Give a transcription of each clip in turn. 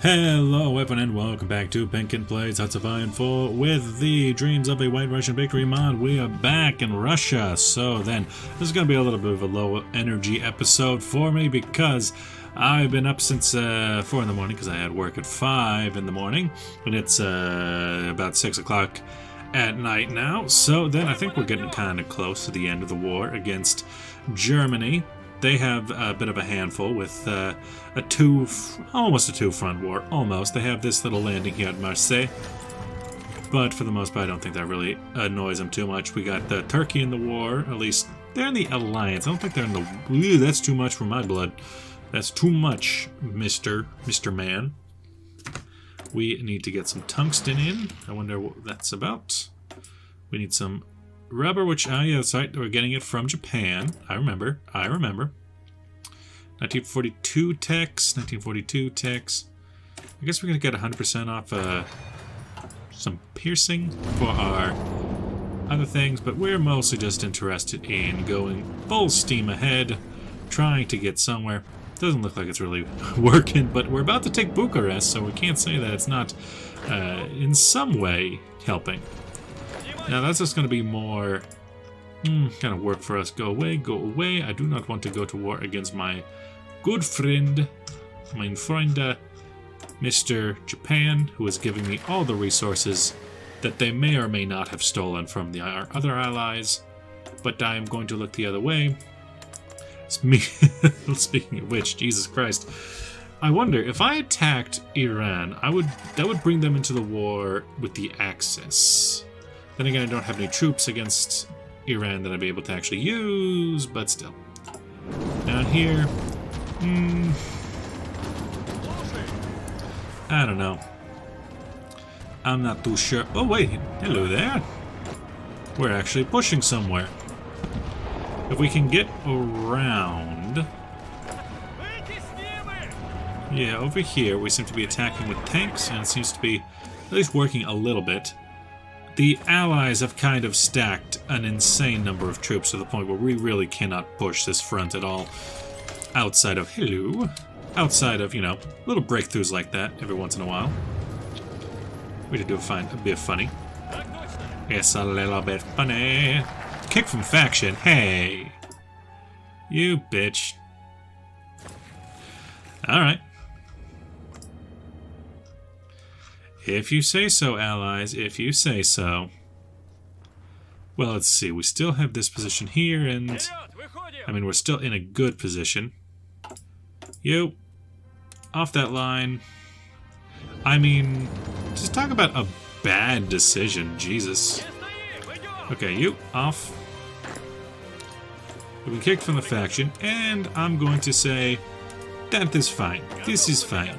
Hello everyone and welcome back to Penkin Plays Hearts of Iron 4 with the Dreams of a White Russian Victory mod. We are back in Russia, so then this is going to be a little bit of a low energy episode for me because I've been up since 4 in the morning because I had work at 5 in the morning and it's about 6 o'clock at night now. So then I think we're getting kind of close to the end of the war against Germany. They have a bit of a handful with almost a two-front war, almost. They have this little landing here at Marseille, but for the most part I don't think that really annoys them too much. We got Turkey in the war, at least they're in the alliance. I don't think they're in the... Ew, that's too much for my blood. That's too much, Mr. Man. We need to get some tungsten in. I wonder what that's about. We need some rubber, which, yeah, that's right, we're getting it from Japan. I remember. 1942 techs, 1942 techs. I guess we're going to get 100% off some piercing for our other things, but we're mostly just interested in going full steam ahead, trying to get somewhere. Doesn't look like it's really working, but we're about to take Bucharest, so we can't say that it's not in some way helping. Now that's just going to be more kind of work for us. Go away, go away. I do not want to go to war against my good friend, mein Freunde, Mr. Japan, who is giving me all the resources that they may or may not have stolen from our other allies. But I am going to look the other way. Speaking of which, Jesus Christ. I wonder, if I attacked Iran, that would bring them into the war with the Axis. Then again, I don't have any troops against Iran that I'd be able to actually use, but still. Down here, I don't know. I'm not too sure. Oh wait, hello there. We're actually pushing somewhere. If we can get around... Yeah, over here we seem to be attacking with tanks, and it seems to be at least working a little bit. The Allies have kind of stacked an insane number of troops to the point where we really cannot push this front at all. Outside of, outside of, you know, little breakthroughs like that every once in a while. We did do a bit funny. It's a little bit funny. Kick from faction, hey! You bitch. Alright. If you say so, allies, if you say so. Well, let's see. We still have this position here, and... I mean, we're still in a good position. You. Off that line. I mean, just talk about a bad decision. Jesus. Okay, you. Off. We've been kicked from the faction, and I'm going to say that is fine. This is fine.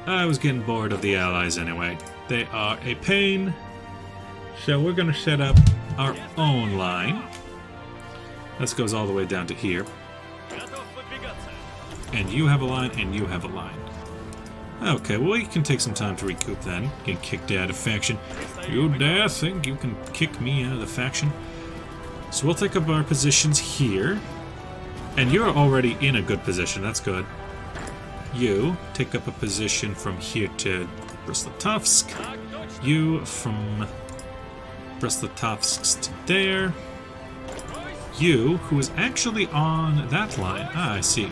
I was getting bored of the allies anyway. They are a pain. So we're going to set up our own line. This goes all the way down to here. And you have a line, and you have a line. Okay, well, we can take some time to recoup then. Get kicked out of faction. You dare think you can kick me out of the faction? So we'll take up our positions here. And you're already in a good position. That's good. You take up a position from here to Brest-Litovsk. You from Brest-Litovsk to there. You, who is actually on that line. Ah, I see.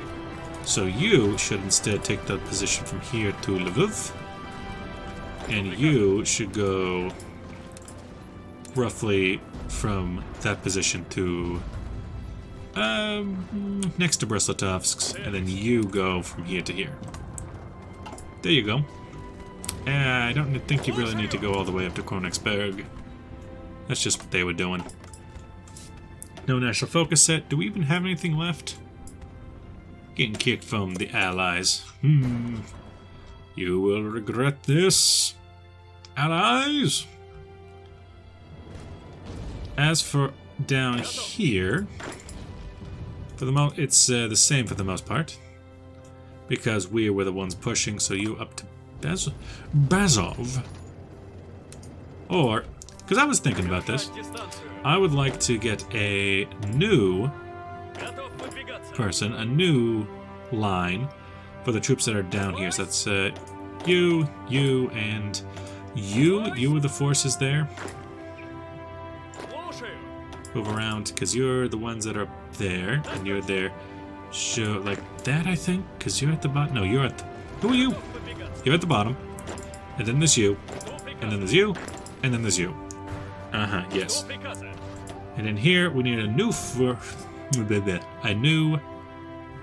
So you should instead take that position from here to Lviv. And you should go roughly from that position to next to Brest-Litovsk, and then you go from here to here. There you go. I don't think you really need to go all the way up to Königsberg. That's just what they were doing. No national focus set. Do we even have anything left? Getting kicked from the Allies. You will regret this, Allies. As for down here, for the it's the same for the most part, because we were the ones pushing. So you up to Bazov, or because I was thinking about this, I would like to get a new person, a new line for the troops that are down here. So that's you, you, and you. You are the forces there. Move around, because you're the ones that are there, and you're there. Show like that, I think, because you're at the bottom. No, you're at the... Who are you? You're at the bottom. And then there's you. And then there's you. And then there's you. Uh-huh, yes. And in here, we need a new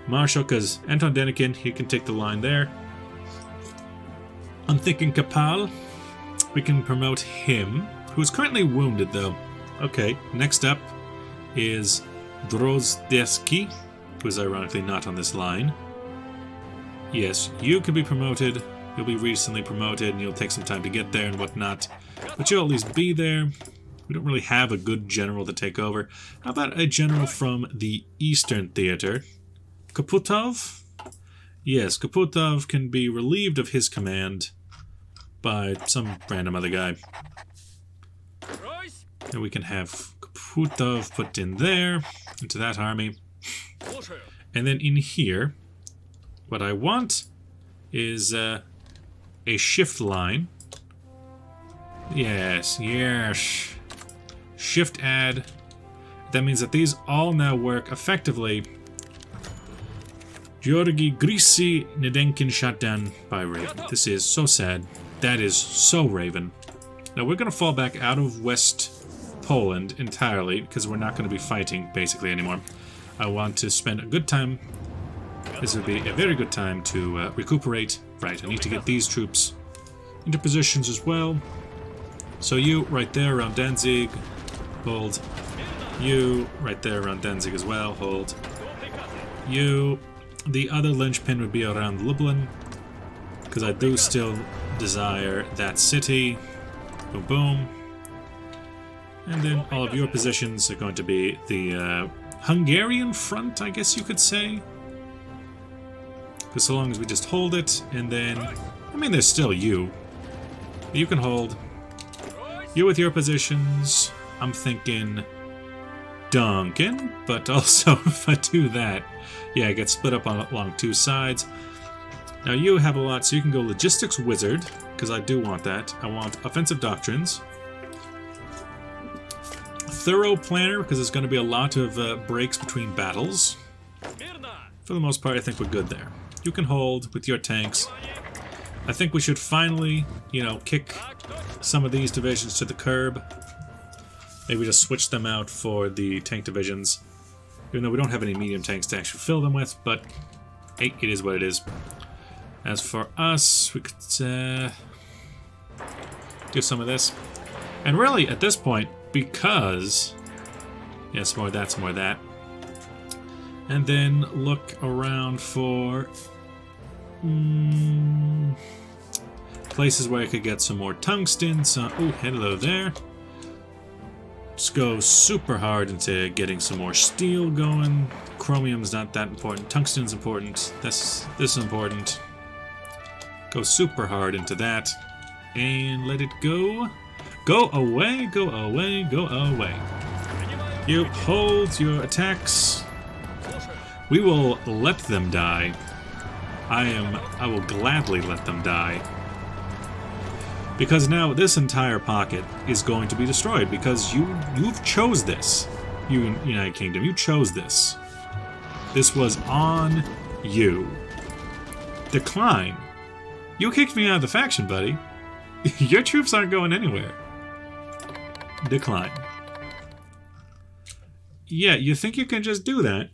marshal, because Anton Denikin, he can take the line there. I'm thinking Kapal. We can promote him, who's currently wounded, though. Okay, next up is Drozdeski, who is ironically not on this line. Yes, you can be promoted. You'll be recently promoted, and you'll take some time to get there and whatnot. But you'll at least be there. We don't really have a good general to take over. How about a general from the Eastern Theater? Kaputov? Yes, Kaputov can be relieved of his command by some random other guy. And we can have Kaputov put in there, into that army. And then in here, what I want is a shift line. Yes, yes. Shift add. That means that these all now work effectively. Georgi Grisi Nedenkin shot down by Raven. This is so sad. That is so Raven. Now we're going to fall back out of West Poland entirely, because we're not going to be fighting basically anymore. I want to spend a good time. This would be a very good time to recuperate. Right, I need to get these troops into positions as well. So you right there around Danzig, hold. You right there around Danzig as well, hold. You, the other linchpin would be around Lublin, because I do still desire that city. Boom, boom. And then all of your positions are going to be the Hungarian front, I guess you could say. Because so long as we just hold it, and then... I mean, there's still you. You can hold. You with your positions. I'm thinking Duncan, but also if I do that, yeah, it gets split up along two sides. Now you have a lot, so you can go Logistics Wizard, because I do want that. I want Offensive Doctrines. Thorough Planner, because there's going to be a lot of breaks between battles. For the most part, I think we're good there. You can hold with your tanks. I think we should finally, you know, kick some of these divisions to the curb. Maybe just switch them out for the tank divisions. Even though we don't have any medium tanks to actually fill them with, but hey, it is what it is. As for us, we could do some of this. And really, at this point, because... yeah, some more of that, some more of that. And then look around for places where I could get some more tungsten. So, oh, hello there. Just go super hard into getting some more steel going. Chromium's not that important. Tungsten's important. This is important. Go super hard into that. And let it go. Go away, go away, go away. You hold your attacks. We will let them die. I will gladly let them die. Because now this entire pocket is going to be destroyed because you've chose this. You, United Kingdom, you chose this. This was on you. Decline. You kicked me out of the faction, buddy. Your troops aren't going anywhere. Decline. Yeah, you think you can just do that?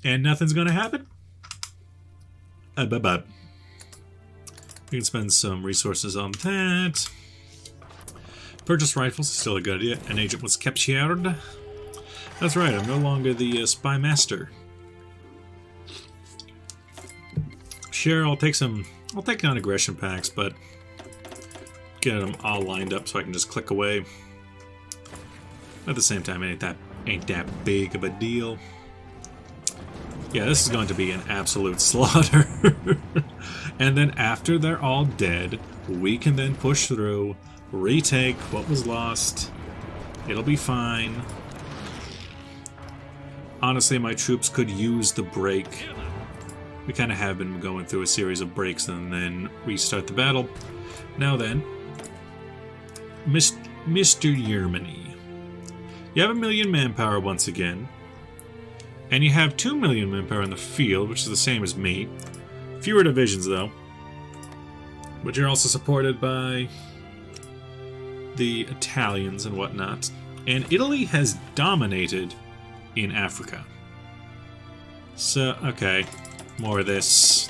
And nothing's gonna happen? Bye-bye. We can spend some resources on that. Purchase rifles is still a good idea. An agent was captured. That's right, I'm no longer the spy master. Sure, I'll take down aggression packs, but get them all lined up so I can just click away. At the same time, it ain't that big of a deal. Yeah, this is going to be an absolute slaughter. And then after they're all dead, we can then push through, retake what was lost. It'll be fine. Honestly, my troops could use the break. We kind of have been going through a series of breaks and then restart the battle. Now then, Mr. Germany. You have 1 million manpower once again. And you have 2 million manpower in the field, which is the same as me. Fewer divisions, though. But you're also supported by the Italians and whatnot. And Italy has dominated in Africa. So, okay. More of this.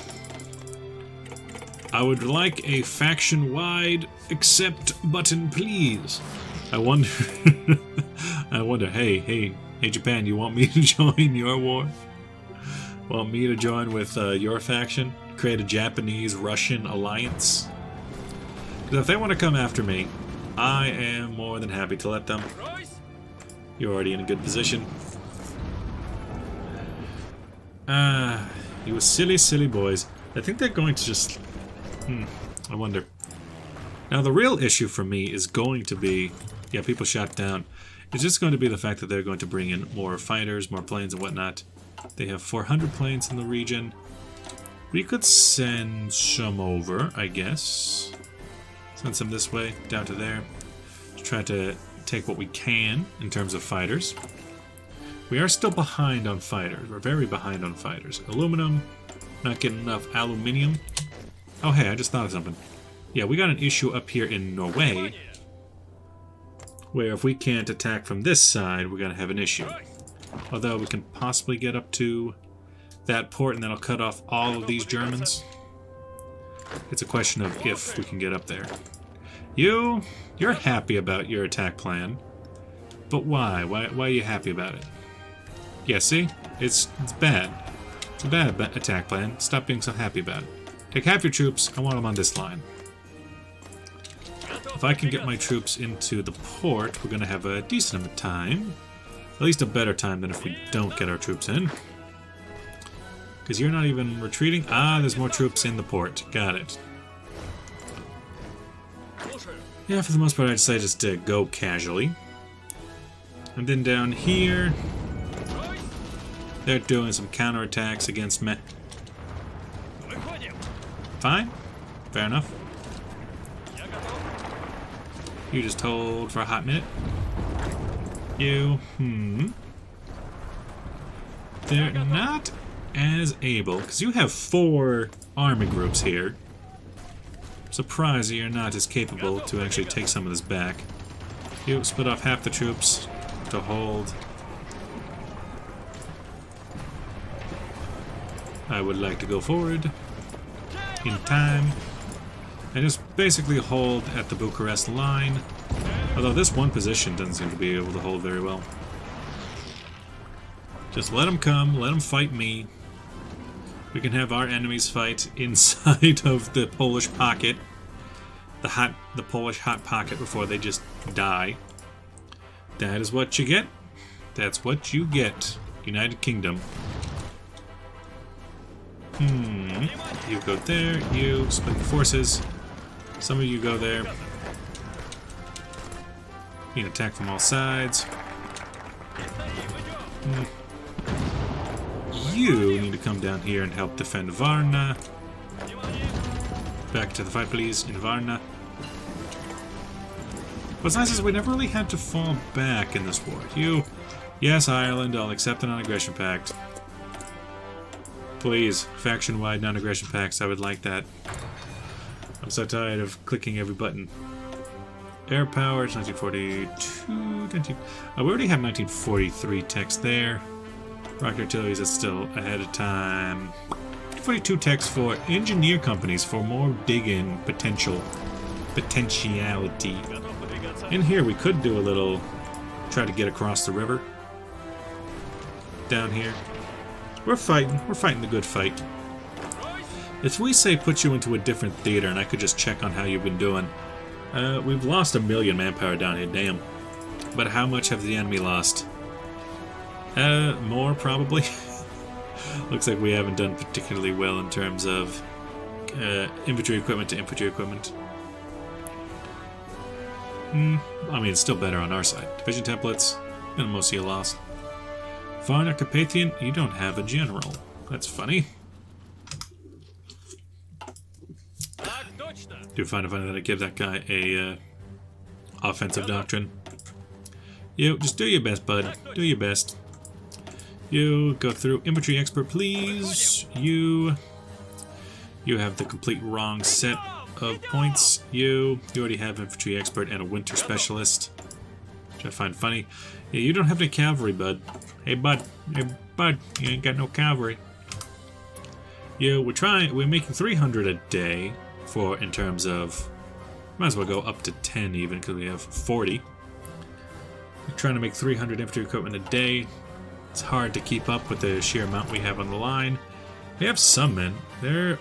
I would like a faction-wide accept button, please. I wonder... I wonder, hey, Japan, you want me to join your war? Want me to join with your faction? Create a Japanese-Russian alliance? Because if they want to come after me, I am more than happy to let them. You're already in a good position. You silly, silly boys. I think they're going to just... I wonder. Now, the real issue for me is going to be... Yeah, people shot down. It's just going to be the fact that they're going to bring in more fighters, more planes and whatnot. They have 400 planes in the region. We could send some over, I guess. Send some this way, down to there. Just try to take what we can in terms of fighters. We are still behind on fighters. We're very behind on fighters. Aluminum, not getting enough aluminium. Oh, hey, I just thought of something. Yeah, we got an issue up here in Norway, where if we can't attack from this side, we're going to have an issue. Although we can possibly get up to that port and that'll cut off all of these Germans. It's a question of if we can get up there. You're happy about your attack plan, but why? Why are you happy about it? Yeah, see? It's bad. It's a bad attack plan. Stop being so happy about it. Take half your troops. I want them on this line. If I can get my troops into the port, we're going to have a decent amount of time. At least a better time than if we don't get our troops in. Because you're not even retreating. Ah, there's more troops in the port. Got it. Yeah, for the most part, I'd say just go casually. And then down here, they're doing some counterattacks against me. Fine. Fair enough. You just hold for a hot minute. They're not as able, because you have 4 army groups here. Surprised that you're not as capable to actually take some of this back. You split off half the troops to hold. I would like to go forward in time and just basically hold at the Bucharest line. Although this one position doesn't seem to be able to hold very well. Just let them come, let them fight me. We can have our enemies fight inside of the Polish pocket. The Polish hot pocket before they just die. That is what you get. That's what you get. United Kingdom. You go there, you split the forces. Some of you go there. You can attack from all sides. You need to come down here and help defend Varna. Back to the fight, please, in Varna. What's nice is we never really had to fall back in this war. Yes, Ireland, I'll accept a non-aggression pact. Please, faction-wide non-aggression pacts, I would like that. I'm so tired of clicking every button. Air power, it's 1942... we already have 1943 text there. Rocket artillery is still ahead of time. 42 text for engineer companies for more dig-in potentiality. In here we could do a little... try to get across the river. Down here. We're fighting the good fight. If we say put you into a different theater and I could just check on how you've been doing, we've lost 1 million manpower down here, damn. But how much have the enemy lost? More probably. Looks like we haven't done particularly well in terms of infantry equipment to infantry equipment. I mean, it's still better on our side. Division templates, and most of you lost. Varna Carpathian, you don't have a general. That's funny. Do find it funny that I give that guy a offensive doctrine. You, just do your best, bud. Do your best. You go through infantry expert, please. You have the complete wrong set of points. You already have infantry expert and a winter specialist, which I find funny. Yeah, you don't have any cavalry, bud. Hey, bud. Hey, bud. You ain't got no cavalry. We're making 300 a day in terms of, might as well go up to 10 even because we have 40. We're trying to make 300 infantry equipment a day. It's hard to keep up with the sheer amount we have on the line. We have some men. They're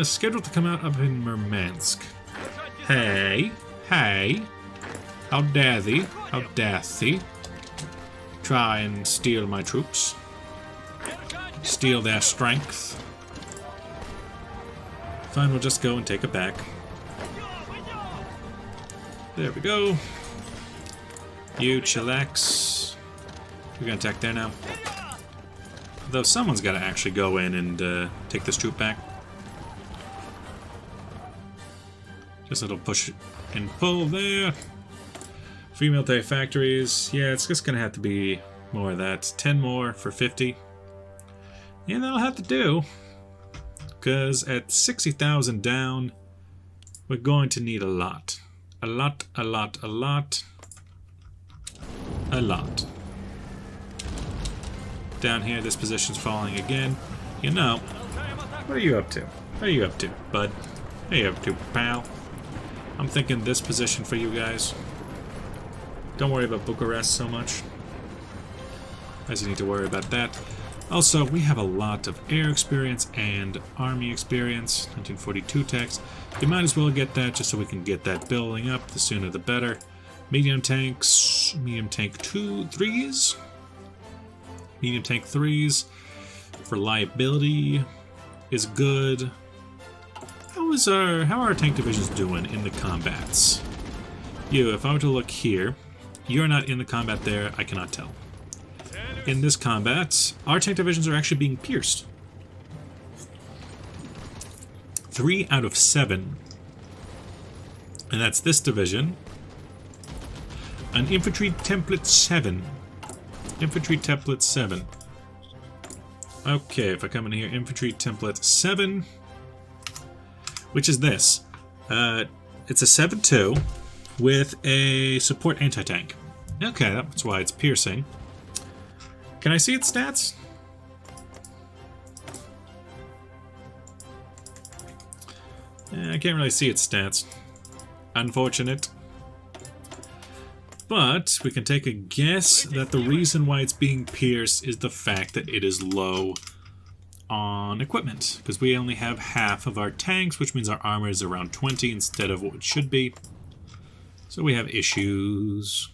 scheduled to come out up in Murmansk. Hey, how dare thee, how dareth thee try and steal my troops, steal their strength. Fine, we'll just go and take it back. There we go. You chillax. We're gonna attack there now. Though someone's gotta actually go in and take this troop back. Just a little push and pull there. Free military factories. Yeah, it's just gonna have to be more of that. 10 more for 50. Yeah, that'll have to do. Because at 60,000 down, we're going to need a lot. A lot. Down here, this position's falling again. You know, what are you up to? What are you up to, bud? What are you up to, pal? I'm thinking this position for you guys. Don't worry about Bucharest so much, as you need to worry about that. Also, we have a lot of air experience and army experience. 1942 tax. You might as well get that just so we can get that building up. The sooner the better. Medium tanks. Medium tank 3s. Medium tank 3s. Reliability is good. How are our tank divisions doing in the combats? If I were to look here, you're not in the combat there, I cannot tell. In this combat, our tank divisions are actually being pierced. 3 out of 7. And that's this division. An infantry template 7. Infantry template 7. Okay, if I come in here, infantry template 7. Which is this. It's a 7-2 with a support anti-tank. Okay, that's why it's piercing. Can I see its stats? I can't really see its stats. Unfortunate. But we can take a guess that the reason why it's being pierced is the fact that it is low on equipment. Because we only have half of our tanks, which means our armor is around 20 instead of what it should be. So we have issues.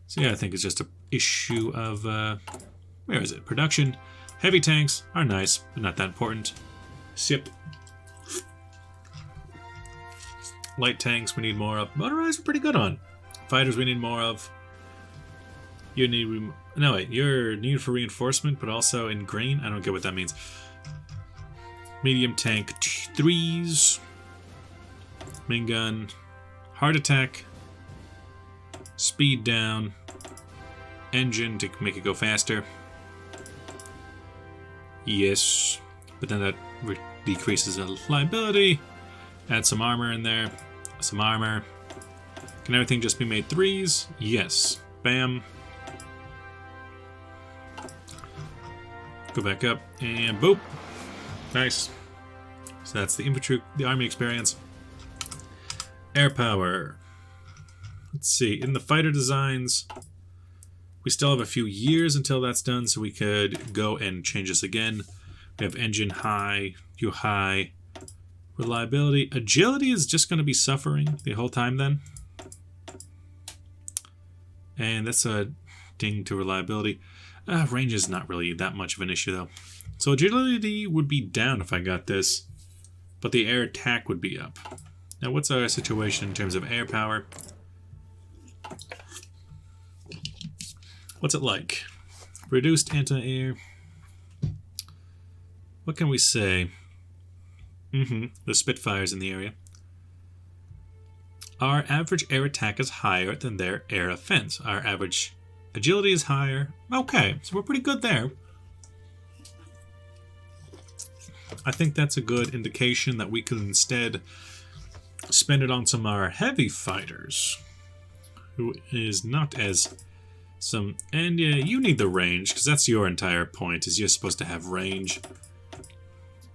So yeah, I think it's just an issue of, where is it? Production. Heavy tanks are nice, but not that important. Sip. Light tanks we need more of. Motorized we're pretty good on. Fighters we need more of. You need... No, wait. Your need for reinforcement, but also in green? I don't get what that means. Medium tank 3s. Main gun. Heart attack. Speed down. Engine to make it go faster. Yes. But then that decreases the liability. Add some armor in there. Some armor. Can everything just be made 3s? Yes. Bam. Go back up and boop. Nice. So that's the infantry, the army experience. Air power. Let's see. In the fighter designs, we still have a few years until that's done, so we could go and change this again. We have engine high, high. Reliability. Agility is just going to be suffering the whole time then. And that's a ding to reliability. Range is not really that much of an issue though. So agility would be down if I got this, but the air attack would be up. Now what's our situation in terms of air power? What's it like? Reduced anti-air. What can we say? The Spitfires in the area. Our average air attack is higher than their air offense. Our average agility is higher. Okay, so we're pretty good there. I think that's a good indication that we could instead spend it on some of our heavy fighters, who is not as some. And yeah, you need the range, because that's your entire point, is you're supposed to have range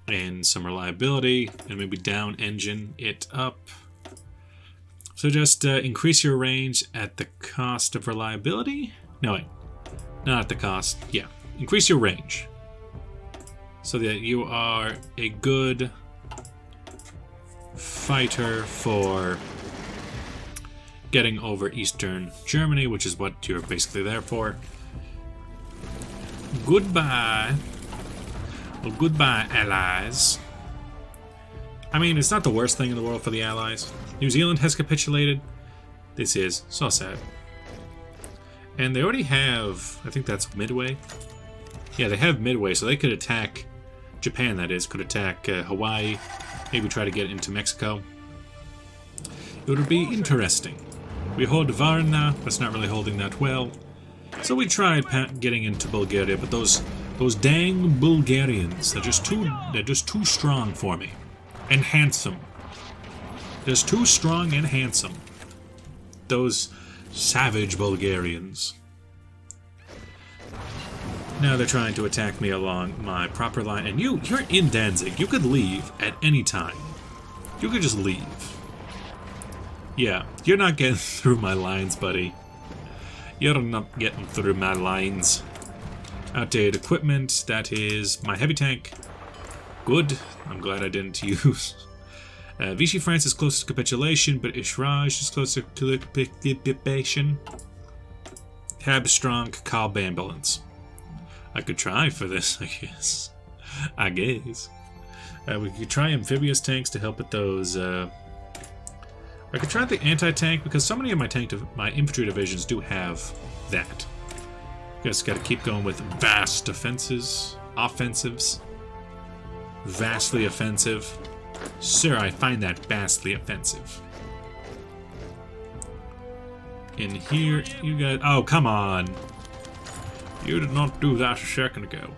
and some reliability, and maybe down engine it up. So just increase your range at the cost of reliability? No, wait. Not at the cost. Yeah. Increase your range. So that you are a good fighter for getting over Eastern Germany, which is what you're basically there for. Goodbye. Well, goodbye, Allies. I mean, it's not the worst thing in the world for the Allies. New Zealand has capitulated. This is so sad. And they already have, I think that's Midway. Yeah, they have Midway, so they could attack Japan, that is, could attack Hawaii, maybe try to get into Mexico. It would be interesting. We hold Varna, but it's not really holding that well. So we tried getting into Bulgaria, but those dang Bulgarians, they're just too strong for me. And handsome. Just too strong and handsome. Those savage Bulgarians. Now they're trying to attack me along my proper line. And you're in Danzig. You could leave at any time. You could just leave. Yeah, you're not getting through my lines, buddy. You're not getting through my lines. Outdated equipment. That is my heavy tank. Good. I'm glad I didn't use. Vichy France is close to capitulation, but Ishraj is closer to capitulation. Habstrong Cobb ambulance. I could try for this, I guess. We could try amphibious tanks to help with those. I could try the anti-tank, because so many of my infantry divisions do have that. Guess got to keep going with vast offensives. Vastly offensive. Sir, I find that vastly offensive. In here, you guys. Oh, come on. You did not do that a second ago.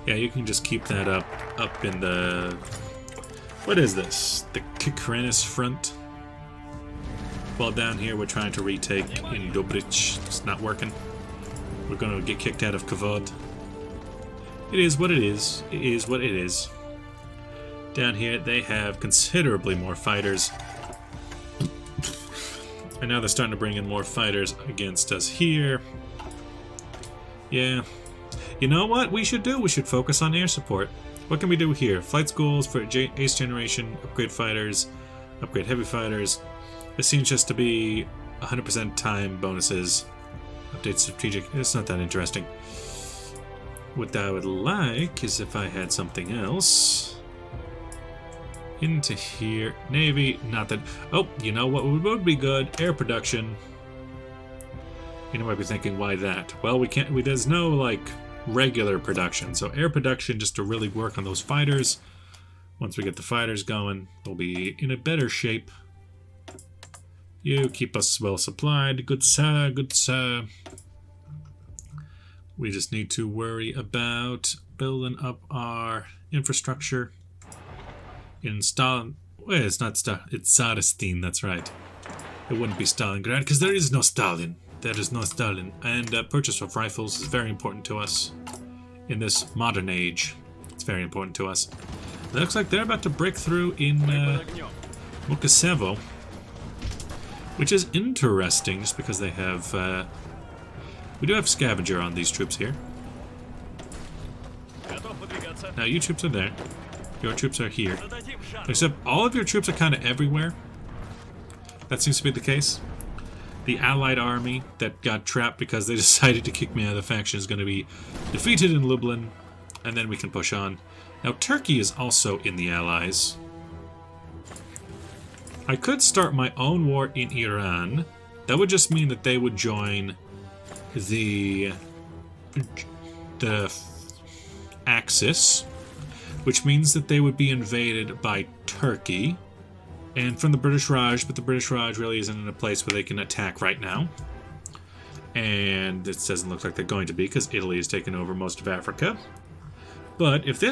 Yeah, you can just keep that up in the. What is this? The Kikrenis front. Well, down here we're trying to retake in Dobrich. It's not working. We're going to get kicked out of Kavod. It is what it is. It is what it is. Down here, they have considerably more fighters. And now they're starting to bring in more fighters against us here. Yeah. You know what we should do? We should focus on air support. What can we do here? Flight schools for Ace Generation, upgrade fighters, upgrade heavy fighters. This seems just to be 100% time bonuses. Update strategic. It's not that interesting. What I would like is if I had something else. Into here. Navy. Not that. Oh, you know what would be good? Air production. You know, might be thinking, why that? Well, we can't. There's no, like, regular production. So air production just to really work on those fighters. Once we get the fighters going, we'll be in a better shape. You keep us well supplied. Good sir, good sir. We just need to worry about building up our infrastructure. In Stalin. Wait, it's not Stalin. It's Tsaristine, that's right. It wouldn't be Stalingrad, because there is no Stalin. There is no Stalin. And purchase of rifles is very important to us in this modern age. It's very important to us. It looks like they're about to break through in Mukasevo, which is interesting, just because they have. We do have scavenger on these troops here. Now you troops are there. Your troops are here. Except all of your troops are kind of everywhere. That seems to be the case. The Allied army that got trapped because they decided to kick me out of the faction is going to be defeated in Lublin, and then we can push on. Now Turkey is also in the Allies. I could start my own war in Iran. That would just mean that they would join the Axis, which means that they would be invaded by Turkey. and from the British Raj, but the British Raj really isn't in a place where they can attack right now. And it doesn't look like they're going to be, because Italy has taken over most of Africa. But if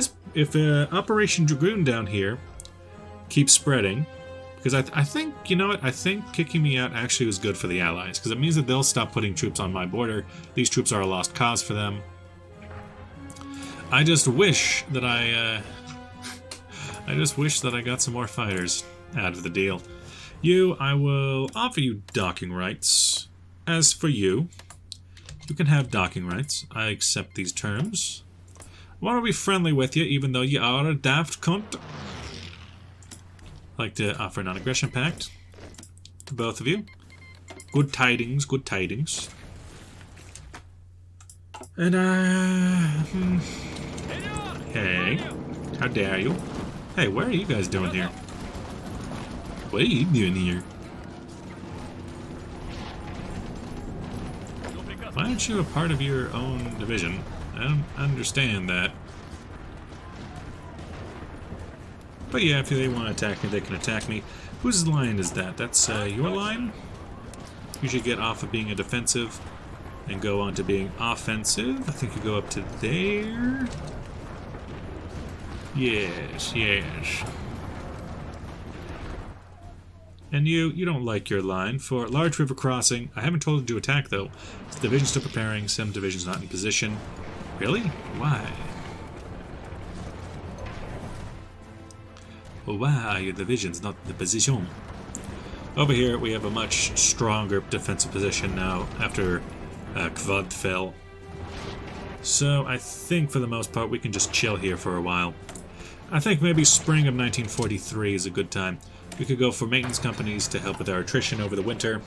Operation Dragoon down here keeps spreading, because I think, you know what, I think kicking me out actually was good for the Allies, because it means that they'll stop putting troops on my border. These troops are a lost cause for them. I just wish that I got some more fighters out of the deal. You, I will offer you docking rights. As for you, you can have docking rights. I accept these terms. I want to be friendly with you, even though you are a daft cunt. I'd like to offer a non-aggression pact to both of you. Good tidings, good tidings. And, hey, how dare you? Hey, what are you guys doing here? What are you doing here? Why aren't you a part of your own division? I don't understand that. But yeah, if they want to attack me, they can attack me. Whose line is that? That's your line? You should get off of being a defensive and go on to being offensive. I think you go up to there. Yes, yes. And you don't like your line. For large river crossing, I haven't told you to attack though. The division's still preparing, some divisions not in position. Really? Why? Why your division's not in the position? Over here we have a much stronger defensive position now after Kvad fell. So I think for the most part we can just chill here for a while. I think maybe spring of 1943 is a good time. We could go for maintenance companies to help with our attrition over the winter.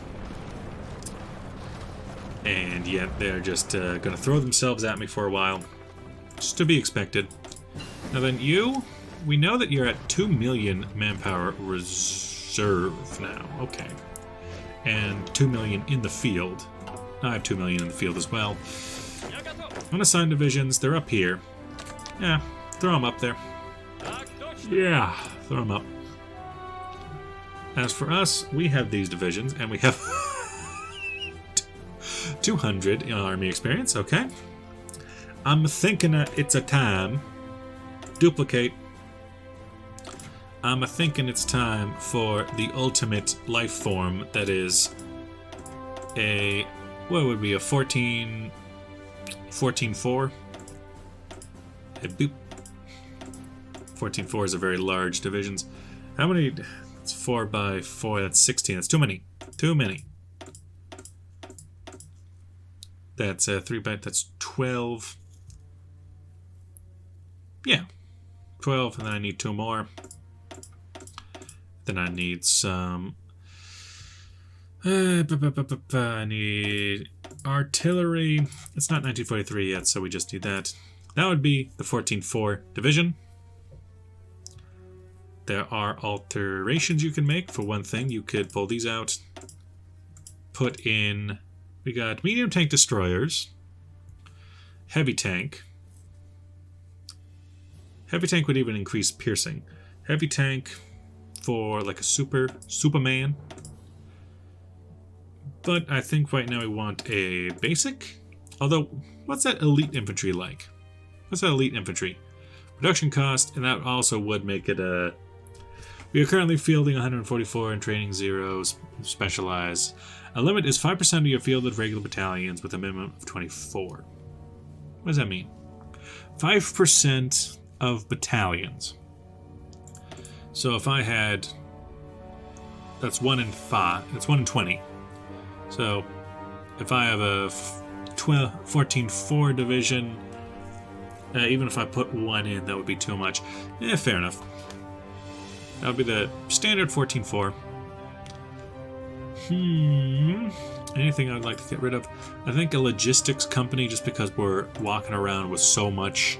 And yet they're just going to throw themselves at me for a while. Just to be expected. Now then you, we know that you're at 2 million manpower reserve now. Okay. And 2 million in the field. I have 2 million in the field as well. Unassigned divisions, they're up here. Yeah, throw them up there. Yeah, throw them up. As for us, we have these divisions, and we have 200 in army experience, okay? I'm thinking it's a time. Duplicate. I'm thinking it's time for the ultimate life form that is a, what would be a 14-4? A boop. 14-4 is a very large divisions. How many? It's 4 by 4. That's 16. That's too many. Too many. That's 3 by. That's 12. Yeah, 12, and then I need 2 more. Then I need some. I need artillery. It's not 1943 yet, so we just need that. That would be the 14-4 division. There are alterations you can make. For one thing, you could pull these out. Put in... We got medium tank destroyers. Heavy tank. Heavy tank would even increase piercing. Heavy tank for like a Superman. But I think right now we want a basic. Although, what's that elite infantry like? What's that elite infantry? Production cost, and that also would make it a... We are currently fielding 144 and training 0 specialized. A limit is 5% of your fielded regular battalions with a minimum of 24. What does that mean? 5% of battalions. So if I had... That's 1 in 5. That's 1 in 20. So if I have a 14-4 division, even if I put 1 in, that would be too much. Fair enough. That would be the standard 14-4. Anything I'd like to get rid of? I think a logistics company, just because we're walking around with so much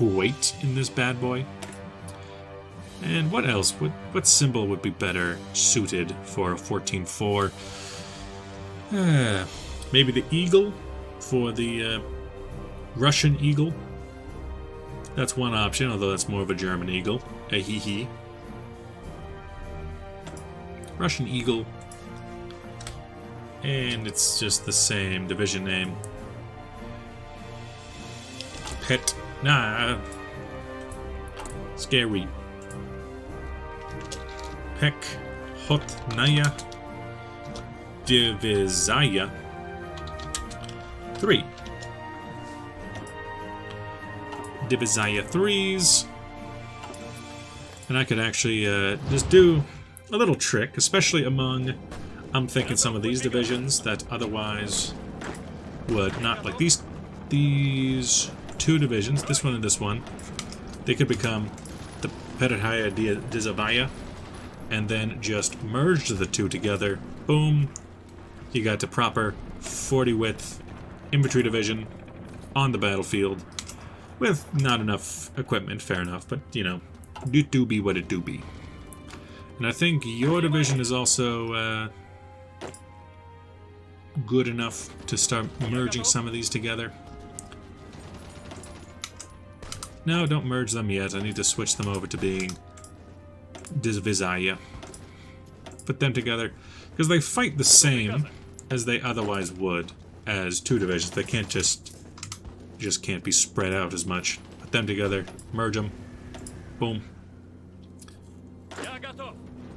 weight in this bad boy. And what else? What symbol would be better suited for a 14-4? Maybe the eagle for the Russian eagle. That's one option, although that's more of a German eagle. A hee-hee. Russian Eagle. And it's just the same division name. Pet. Nah. Scary. Pek. Hotnaya. Divisaya. 3. Divisaya 3s. And I could actually just do a little trick, especially among, I'm thinking, some of these divisions that otherwise would not, like these 2 divisions, this one and this one, they could become the Perhaya Dizavaya, and then just merge the 2 together. Boom. You got the proper 40 width infantry division on the battlefield with not enough equipment, fair enough, but you know, it do be what it do be. And I think your division is also good enough to start merging some of these together. No, don't merge them yet. I need to switch them over to being Divisaya. Put them together, because they fight the same as they otherwise would as 2 divisions. They can't just can't be spread out as much. Put them together, merge them, boom.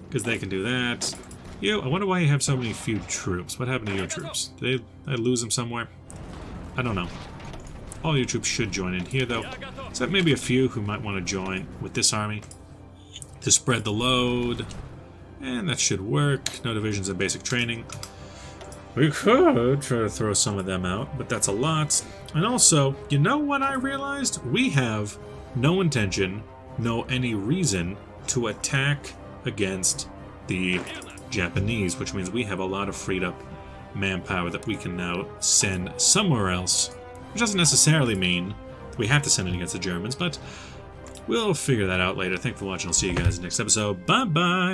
Because they can do that. You, I wonder why you have so many few troops. What happened to your troops? Did I lose them somewhere? I don't know. All your troops should join in here, though. So maybe a few who might want to join with this army to spread the load. And that should work. No divisions in basic training. We could try to throw some of them out, but that's a lot. And also, you know what I realized? We have no intention, no any reason to attack against the Japanese, which means we have a lot of freed up manpower that we can now send somewhere else. Which doesn't necessarily mean we have to send it against the Germans, but we'll figure that out later. Thanks for watching. I'll see you guys in the next episode. Bye-bye!